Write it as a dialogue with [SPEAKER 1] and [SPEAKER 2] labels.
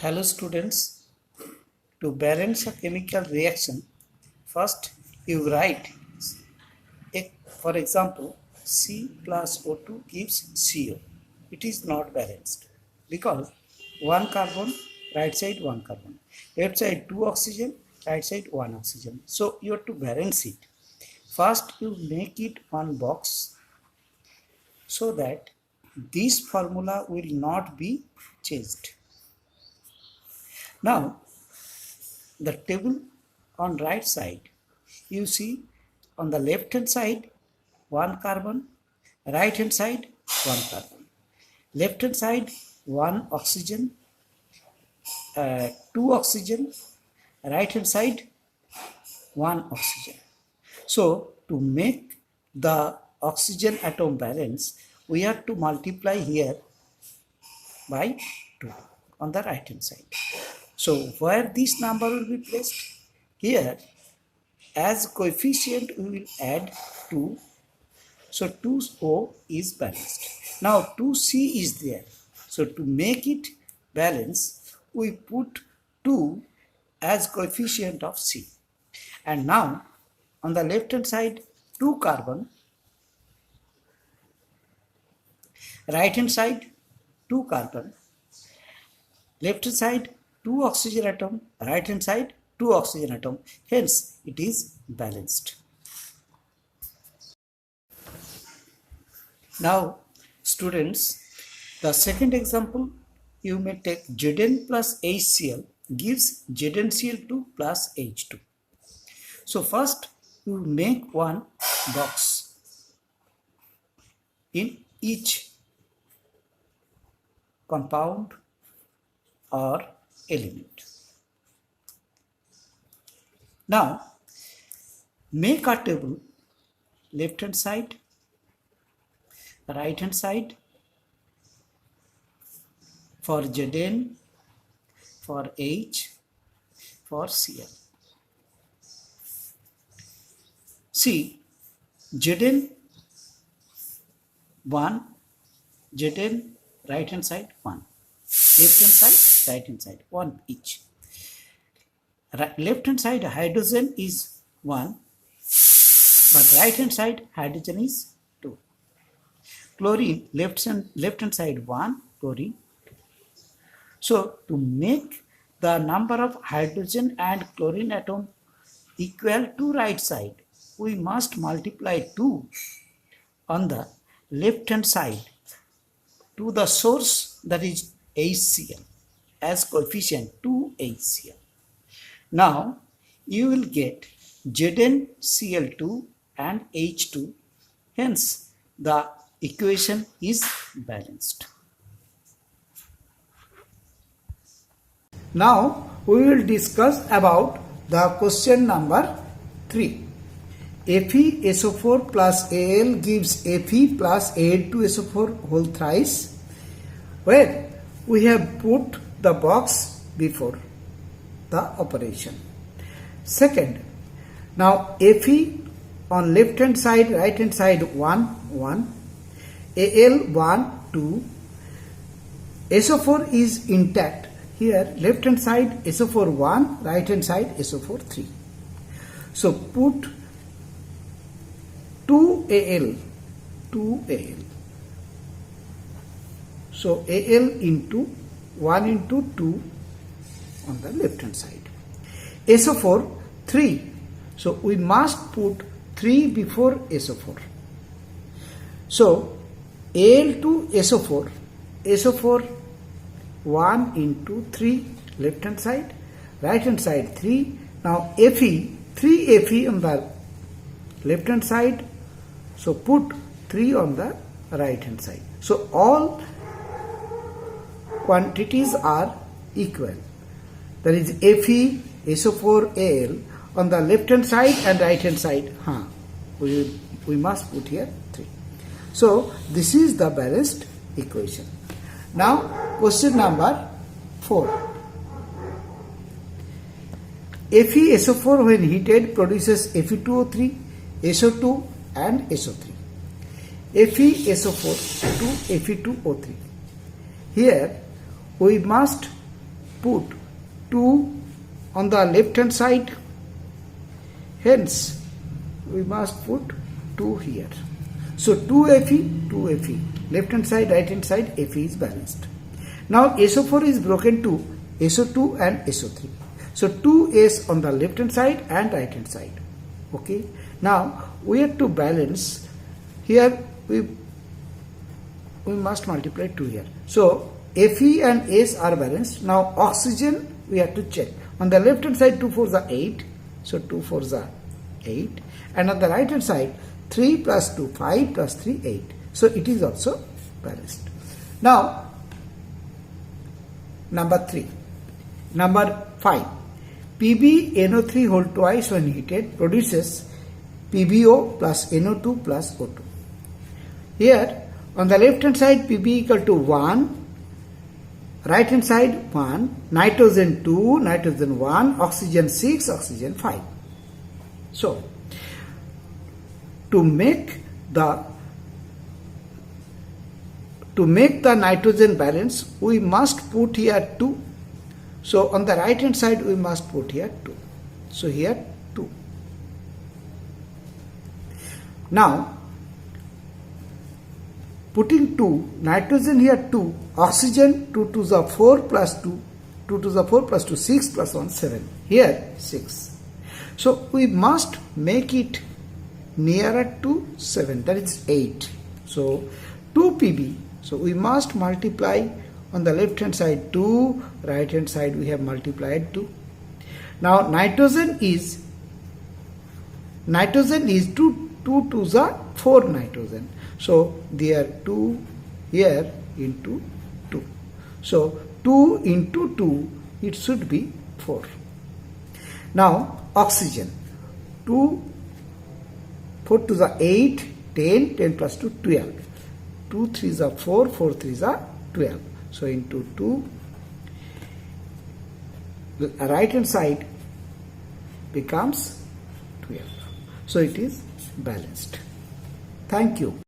[SPEAKER 1] Hello students, to balance a chemical reaction, first you write, for example, C plus O2 gives CO. It is not balanced because one carbon, right side one carbon, left side two oxygen, right side one oxygen. So you have to balance it. First you make it one box so that this formula will not be changed. Now the table on right side, you see on the left hand side one carbon, right hand side one carbon, left hand side one oxygen, two oxygen, right hand side one oxygen. So to make the oxygen atom balance, we have to multiply here by 2 on the right hand side. So where this number will be placed? Here as coefficient we will add 2. So 2O is balanced. Now 2C is there. So to make it balance, we put 2 as coefficient of C. And now on the left hand side 2 carbon, right hand side 2 carbon, left hand side 2 oxygen atom, right hand side 2 oxygen atom. Hence it is balanced. Now students, the second example, you may take Zn plus HCl gives ZnCl2 plus H2. So first you make one box in each compound or element. Now make a table, left hand side, right hand side for Zn, for H, for Cl. See, Zn 1, Zn right hand side 1, left hand side, right hand side 1 each. Left hand side hydrogen is 1, but right hand side hydrogen is 2. Chlorine left hand side 1, chlorine 2. So to make the number of hydrogen and chlorine atom equal to right side, we must multiply 2 on the left hand side to the source, that is HCl, as coefficient 2 HCl. Now you will get ZnCl2 and H2, hence the equation is balanced. Now we will discuss about the question number 3. FeSO4 plus Al gives Fe plus Al2SO4 whole thrice, where we have put the box before the operation. Second, now Fe on left hand side, right hand side 1, 1, Al 1, 2, SO4 is intact. Here left hand side SO4 1, right hand side SO4 3. So put 2Al. So Al into 1 into 2 on the left hand side. SO4 3. So we must put 3 before SO4. So Al2 SO4, SO4 1 into 3 left hand side, right hand side 3. Now Fe, 3 Fe on the left hand side. So put 3 on the right hand side. So all quantities are equal. That is Fe, SO4, Al on the left hand side and right hand side. We must put here 3. So this is the balanced equation. Now question number 4. FeSO4 when heated produces Fe2O3, SO2 and SO3. FeSO4 to Fe2O3. Here we must put 2 on the left hand side. Hence, we must put 2 here. So 2 Fe, 2 Fe. Left hand side, right hand side, Fe is balanced. Now SO4 is broken to SO2 and SO3. So 2S on the left hand side and right hand side. Okay. Now we have to balance. Here we must multiply 2 here. So Fe and S are balanced. Now oxygen we have to check. On the left hand side 2 4s are 8. So 2 4s are 8. And on the right hand side 3 plus 2 5 plus 3 8. So it is also balanced. Now number 3. Number 5. PbNO3 whole twice when heated produces PbO plus NO2 plus O2. Here on the left hand side Pb equal to 1, right hand side 1, nitrogen 2, nitrogen 1, oxygen 6, oxygen 5. So to make the nitrogen balance, we must put here 2. So on the right hand side we must put here 2. So here 2. Now putting 2, nitrogen here 2, oxygen 2 to the 4 plus 2, 2 to the 4 plus 2, 6 plus 1, 7. Here 6. So we must make it nearer to 7, that is 8. So 2 Pb. So we must multiply on the left hand side 2, right hand side we have multiplied 2. Now nitrogen is 2 to the 4 nitrogen. So there 2 here into 2. So 2 into 2 it should be 4. Now oxygen 2 4 to the 8, 10, 10 plus 2, 12. 2 3s are 4, 4 3s are 12. So into 2, the right hand side becomes 12. So it is balanced. Thank you.